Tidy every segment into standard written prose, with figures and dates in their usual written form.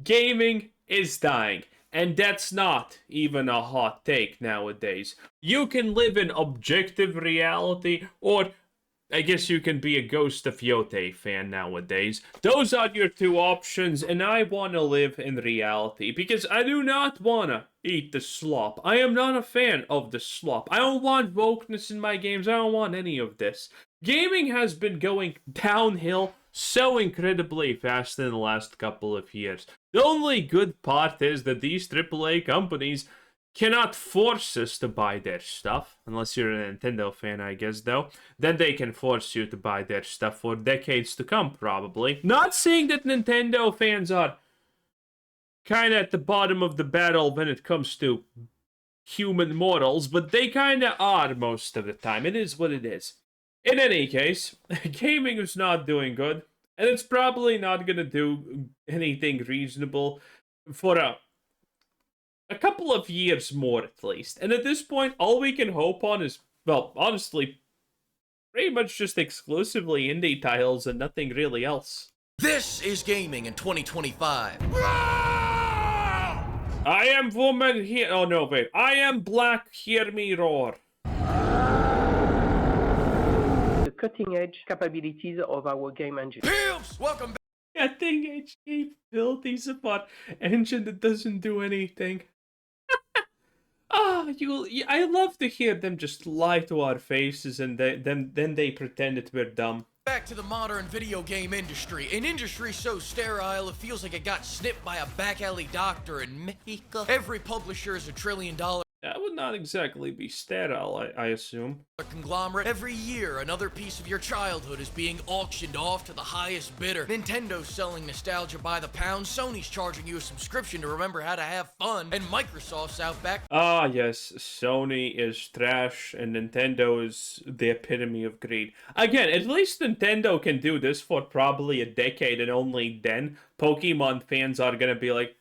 Gaming is dying. And that's not even a hot take nowadays. You can live in objective reality, or I guess you can be a Ghost of Yote fan nowadays. Those are your two options, and I want to live in reality because I do not want to eat the slop. I am not a fan of the slop. I don't want wokeness in my games. I don't want any of this. Gaming has been going downhill so incredibly fast in the last couple of years. The only good part is that these AAA companies cannot force us to buy their stuff, unless you're a Nintendo fan, I guess, though. Then they can force you to buy their stuff for decades to come, probably. Not saying that Nintendo fans are kind of at the bottom of the battle when it comes to human morals, but they kind of are most of the time. It is what it is. In any case, gaming is not doing good, and it's probably not going to do anything reasonable for a couple of years more at least. And at this point, all we can hope on is, well, honestly, pretty much just exclusively indie titles and nothing really else. This is gaming in 2025. I am woman here. Oh no, wait. I am black. Hear me roar. The cutting-edge capabilities of our game engine. Pimps, welcome back. Cutting-edge capabilities of an engine that doesn't do anything. I love to hear them just lie to our faces and then they pretend that we're dumb. Back to the modern video game industry. An industry so sterile it feels like it got snipped by a back alley doctor in Mexico. Every publisher is $1 trillion That would not exactly be sterile, I assume. conglomerate. Every year, another piece of your childhood is being auctioned off to the highest bidder. Nintendo's selling nostalgia by the pound, Sony's charging you a subscription to remember how to have fun, and Microsoft's out back. Ah, yes, Sony is trash, and Nintendo is the epitome of greed. Again, at least Nintendo can do this for probably a decade, and only then Pokemon fans are gonna be like,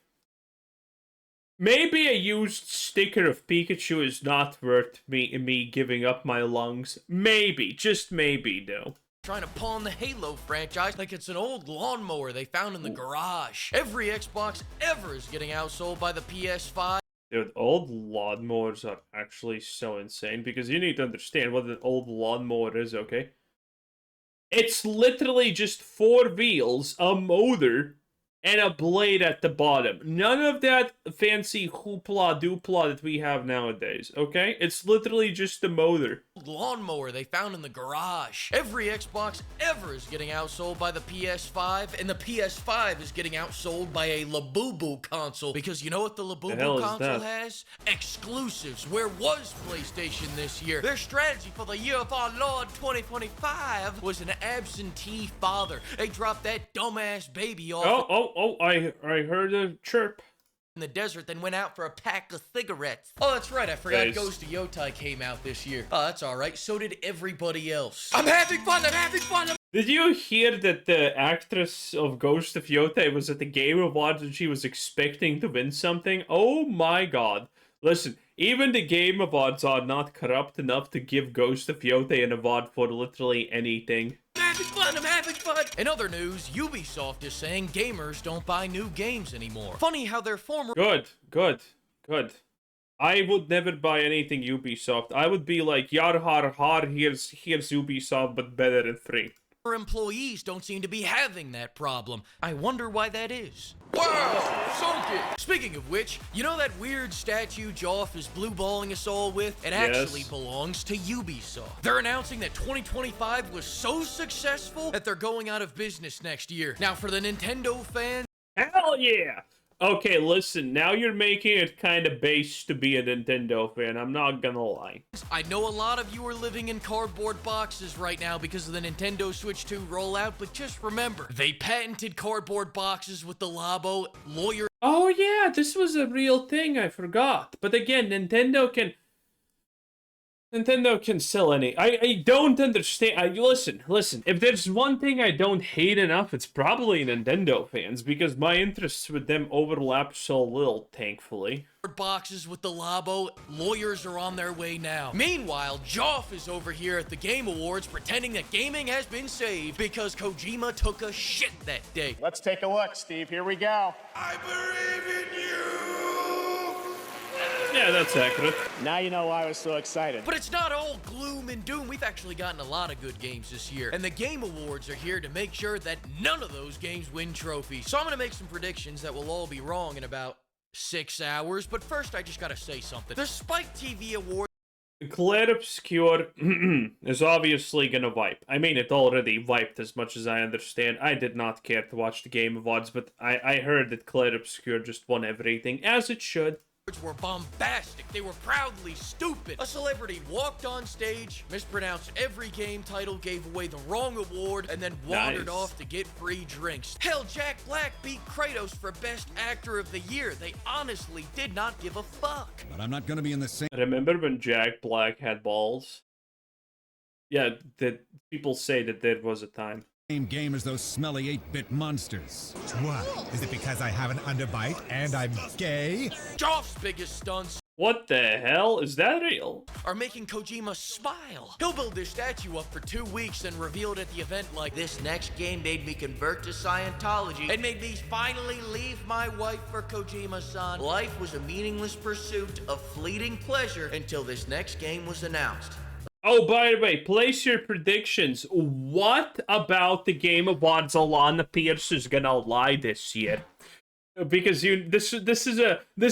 maybe a used sticker of Pikachu is not worth me giving up my lungs. Maybe, just maybe, though. Trying to pawn the Halo franchise like it's an old lawnmower they found in the garage. Every Xbox ever is getting outsold by the PS5. Dude, old lawnmowers are actually so insane because you need to understand what an old lawnmower is, okay? It's literally just 4 wheels, a motor, and a blade at the bottom. None of that fancy hoopla doopla that we have nowadays, okay? It's literally just a motor. Lawnmower they found in the garage. Every Xbox ever is getting outsold by the PS5, and the PS5 is getting outsold by a Labubu console. Because you know what the Labubu console has? Exclusives. Where was PlayStation this year? Their strategy for the year of our Lord 2025 was an absentee father. They dropped that dumbass baby off. I heard a chirp. In the desert, then went out for a pack of cigarettes. Oh, that's right, I forgot Nice. Ghost of Yotai came out this year. Oh, that's alright, so did everybody else. I'm having fun! Did you hear that the actress of Ghost of Yote was at the Game Awards and she was expecting to win something? Oh my god. Listen, even the Game Awards are not corrupt enough to give Ghost of Yote an award for literally anything. I'm having fun! In other news, Ubisoft is saying gamers don't buy new games anymore. Funny how their former Good. I would never buy anything Ubisoft. I would be like, yar har har, here's Ubisoft, but better than free. employees don't seem to be having that problem. I wonder why that is. Wow! Sunk it! Speaking of which, you know that weird statue Joff is blue-balling us all with? It actually belongs to Ubisoft. They're announcing that 2025 was so successful that they're going out of business next year. Now, for the Nintendo fans... Hell yeah! Okay, listen, now you're making it kind of base to be a Nintendo fan, I'm not gonna lie. I know a lot of you are living in cardboard boxes right now because of the Nintendo Switch 2 rollout, but just remember, they patented cardboard boxes with the Labo lawyer. Oh yeah, this was a real thing, I forgot. But again, Nintendo can... Nintendo can sell any. I don't understand. Listen. If there's one thing I don't hate enough, it's probably Nintendo fans, because my interests with them overlap so little, thankfully. Boxes with the Labo, lawyers are on their way now. Meanwhile, Joff is over here at the Game Awards pretending that gaming has been saved because Kojima took a shit that day. Let's take a look, Steve. Here we go. I believe in you! Yeah, that's accurate. Now you know why I was so excited. But it's not all gloom and doom. We've actually gotten a lot of good games this year. And the Game Awards are here to make sure that none of those games win trophies. So I'm going to make some predictions that will all be wrong in about 6 hours. But first, I just got to say something. The Spike TV Awards. Claire Obscure is obviously gonna wipe. I mean, it already wiped as much as I understand. I did not care to watch the Game Awards, but I heard that Claire Obscure just won everything, as it should. Were bombastic. They were proudly stupid. A celebrity walked on stage, mispronounced every game title, gave away the wrong award, and then wandered off to get free drinks. Hell, Jack Black beat Kratos for Best Actor of the Year. They honestly did not give a fuck. But I'm not gonna be in the same. Remember when Jack Black had balls? Yeah, that people say that there was a time. Same game as those smelly 8-bit monsters. What? Is it because I have an underbite and I'm gay? Joff's biggest stunts What the hell? Is that real? are making Kojima smile. He'll build their statue up for 2 weeks and reveal it at the event like, this next game made me convert to Scientology and made me finally leave my wife for Kojima-san. Life was a meaningless pursuit of fleeting pleasure until this next game was announced. Oh, by the way, place your predictions. What about the Game Awards? Alana Pierce is gonna lie this year, because this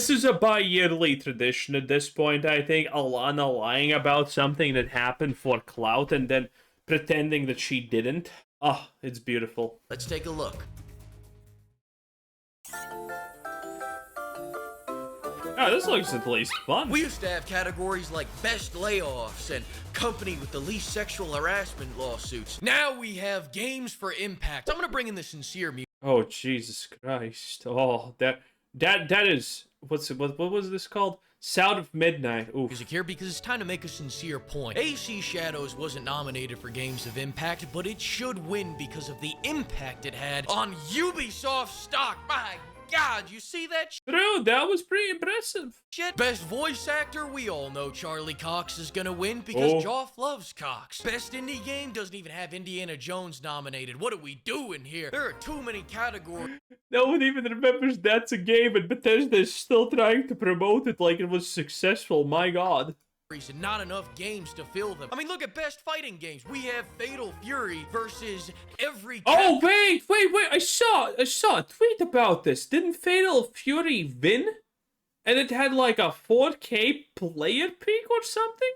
is a bi-yearly tradition at this point. I think Alana lying about something that happened for clout and then pretending that she didn't. Oh, it's beautiful. Let's take a look. Oh, this looks at least fun. We used to have categories like best layoffs and company with the least sexual harassment lawsuits. Now we have games for impact. I'm gonna bring in the sincere music. Oh, Jesus Christ. Oh, that is, what was this called? Sound of Midnight. Oof. Music here because it's time to make a sincere point. AC Shadows wasn't nominated for Games of Impact, but it should win because of the impact it had on Ubisoft stock. My God, you see that True, that was pretty impressive. shit? Best voice actor, we all know Charlie Cox is gonna win because Joff loves Cox. Best indie game doesn't even have Indiana Jones nominated. What are we doing here? There are too many categories. No one even remembers that's a game, and Bethesda is still trying to promote it like it was successful. My God. And not enough games to fill them. I mean, look at best fighting games. We have Fatal Fury versus every. Oh, wait! I saw a tweet about this. Didn't Fatal Fury win? And it had like a 4K player peak or something?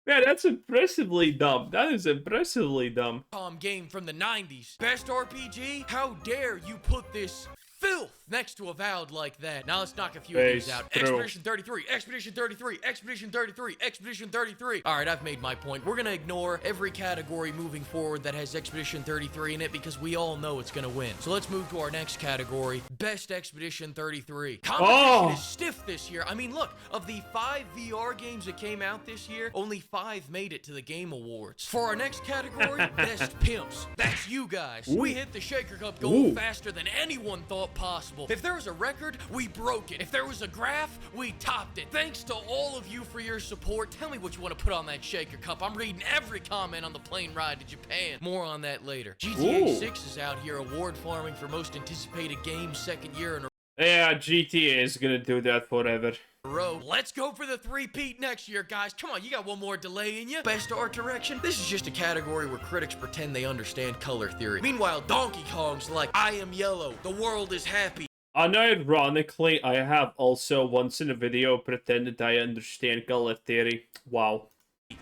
Man, that's impressively dumb. That is impressively dumb. Game from the 90s. Best RPG? How dare you put this filth next to Avowed like that. Now let's knock a few of these out. Expedition 33, Expedition 33, Expedition 33, Expedition 33. All right, I've made my point. We're gonna ignore every category moving forward that has Expedition 33 in it because we all know it's gonna win. So let's move to our next category, Best Expedition 33. Competition is stiff this year. I mean, look, of the 5 VR games that came out this year, only 5 made it to the Game Awards. For our next category, Best Pimps. That's you guys. We hit the Shaker Cup goal faster than anyone thought possible. If there was a record, we broke it. If there was a graph, we topped it. Thanks to all of you for your support. Tell me what you want to put on that Shaker Cup. I'm reading every comment on the plane ride to Japan. More on that later. GTA 6 is out here award farming for most anticipated game, second year in a Yeah, GTA is gonna do that forever. row. Let's go for the three-peat next year, guys. Come on, you got one more delay in you. Best art direction? This is just a category where critics pretend they understand color theory. Meanwhile, Donkey Kong's like, I am yellow, the world is happy. Unironically, I have also once in a video pretended I understand color theory. Wow.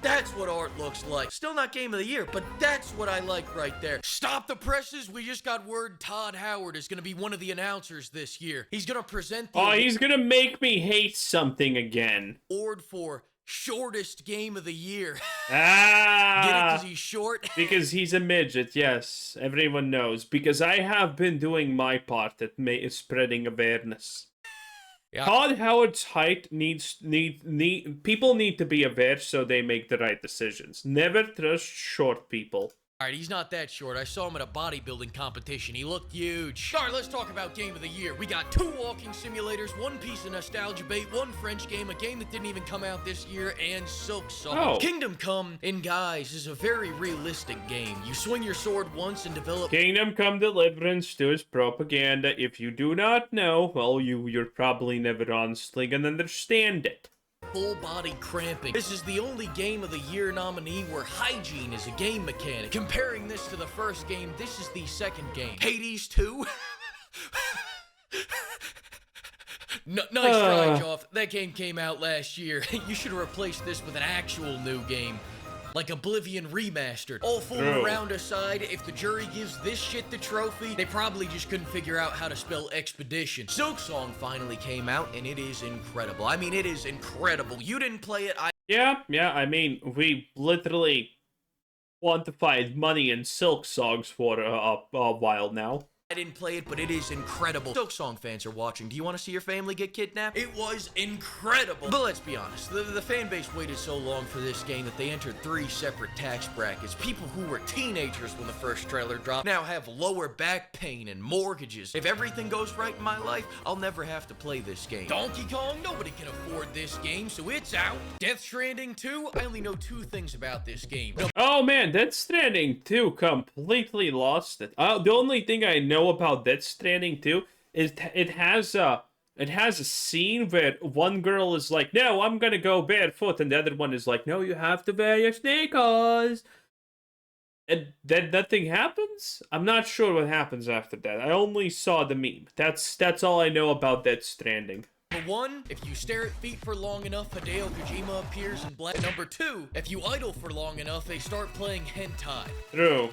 That's what art looks like. Still not game of the year, but that's what I like right there. Stop the presses. We just got word Todd Howard is going to be one of the announcers this year. He's going to present the he's gonna make me hate something again. award for shortest game of the year. Get it Ah! because he's short? Because he's a midget, yes. Everyone knows. Because I have been doing my part at spreading awareness. Yeah. Todd Howard's height people need to be aware so they make the right decisions. Never trust short people. Alright, he's not that short. I saw him at a bodybuilding competition. He looked huge. Alright, let's talk about Game of the Year. We got 2 walking simulators, 1 piece of nostalgia bait, 1 French game, a game that didn't even come out this year, and Silk Song. Oh. Kingdom Come, in guys, is a very realistic game. You swing your sword once and develop... Kingdom Come Deliverance to his propaganda. If you do not know, well, you're probably never honestly gonna understand it. Full body cramping. This is the only Game of the Year nominee where hygiene is a game mechanic. Comparing this to the first game, this is the second game. Hades 2? Nice try, Joff. That game came out last year. You should have replaced this with an actual new game. Like Oblivion Remastered. All fooling around aside, if the jury gives this shit the trophy, they probably just couldn't figure out how to spell expedition. Silk Song finally came out, and it is incredible. I mean, it is incredible. You didn't play it, Yeah, I mean, we literally quantified money in Silk Songs for a while now. I didn't play it, but it is incredible. Silk Song fans are watching. Do you want to see your family get kidnapped? It was incredible. But let's be honest, the fan base waited so long for this game that they entered 3 separate tax brackets. People who were teenagers when the first trailer dropped now have lower back pain and mortgages. If everything goes right in my life, I'll never have to play this game. Donkey Kong, nobody can afford this game, so it's out. Death Stranding 2, I only know 2 things about this game. Oh man, Death Stranding 2 completely lost it. The only thing I know about Death Stranding 2 is it has a scene where one girl is like, no, I'm gonna go barefoot, and the other one is like, no, you have to wear your sneakers. And then nothing happens? I'm not sure what happens after that. I only saw the meme. That's all I know about Death Stranding. Number 1, if you stare at feet for long enough, Hideo Kojima appears in black. Number 2, if you idle for long enough, they start playing hentai. True.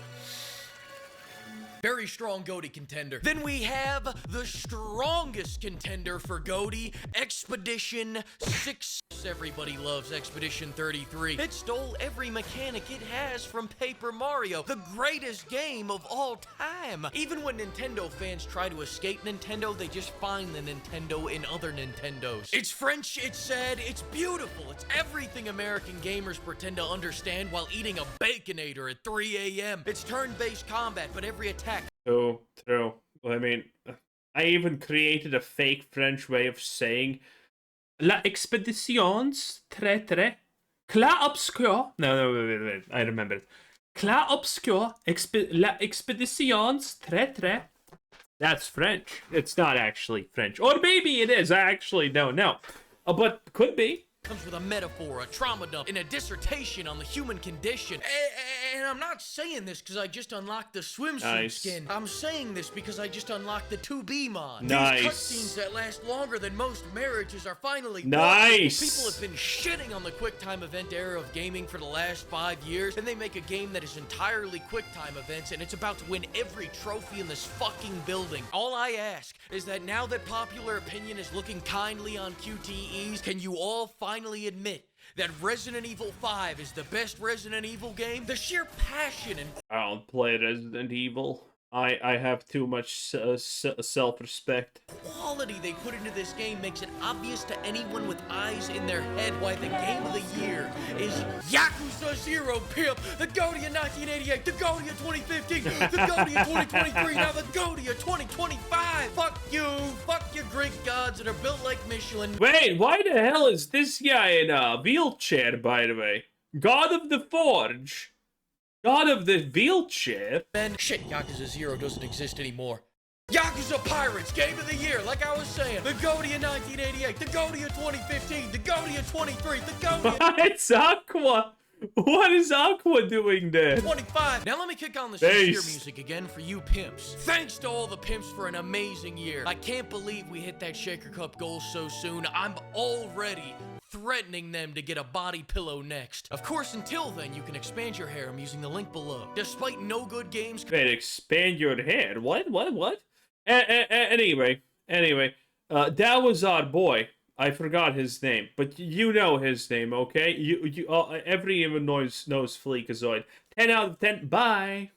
Very strong GOTY contender. Then we have the strongest contender for GOTY, Expedition 6. Everybody loves Expedition 33. It stole every mechanic it has from Paper Mario, the greatest game of all time. Even when Nintendo fans try to escape Nintendo, they just find the Nintendo in other Nintendos. It's French, it's sad, it's beautiful. It's everything American gamers pretend to understand while eating a Baconator at 3 a.m. It's turn-based combat, but every attack... True. I mean, I even created a fake French way of saying La expeditions très Cla obscur. No, wait, I remember it. Cla obscur la expeditions très. That's French. It's not actually French. Or maybe it is. I actually don't know. But could be. Comes with a metaphor, a trauma dump, and a dissertation on the human condition. And I'm not saying this because I just unlocked the swimsuit skin. I'm saying this because I just unlocked the 2B mod. Nice. These cutscenes that last longer than most marriages are finally nice. People have been shitting on the QuickTime event era of gaming for the last 5 years, and they make a game that is entirely QuickTime events, and it's about to win every trophy in this fucking building. All I ask is that now that popular opinion is looking kindly on QTEs, can you all finally admit that Resident Evil 5 is the best Resident Evil game? The sheer passion and... I don't play Resident Evil. I have too much self-respect. Quality they put into this game makes it obvious to anyone with eyes in their head why the game of the year is Yakuza 0, pimp! The GOTY of 1988, the GOTY of 2015, the GOTY of 2023, now the GOTY of 2025! Fuck you Greek gods that are built like Michelin. Wait, why the hell is this guy in a wheelchair, by the way? God of the Forge. God of the wheelchair? Man, shit, Yakuza 0 doesn't exist anymore. Yakuza Pirates, Game of the Year, like I was saying. The GOTY of 1988, the GOTY of 2015, the GOTY of 23, the GOTY of... It's Aqua! What is Aqua doing there? 25. Now let me kick on the sincere music again for you pimps. Thanks to all the pimps for an amazing year. I can't believe we hit that Shaker Cup goal so soon. I'm already threatening them to get a body pillow next. Of course, until then, you can expand your harem using the link below. Despite no good games... Wait, expand your hair? What? Anyway, that was our boy. I forgot his name, but you know his name, okay? Everyone knows Fleekazoid. 10 out of 10, bye!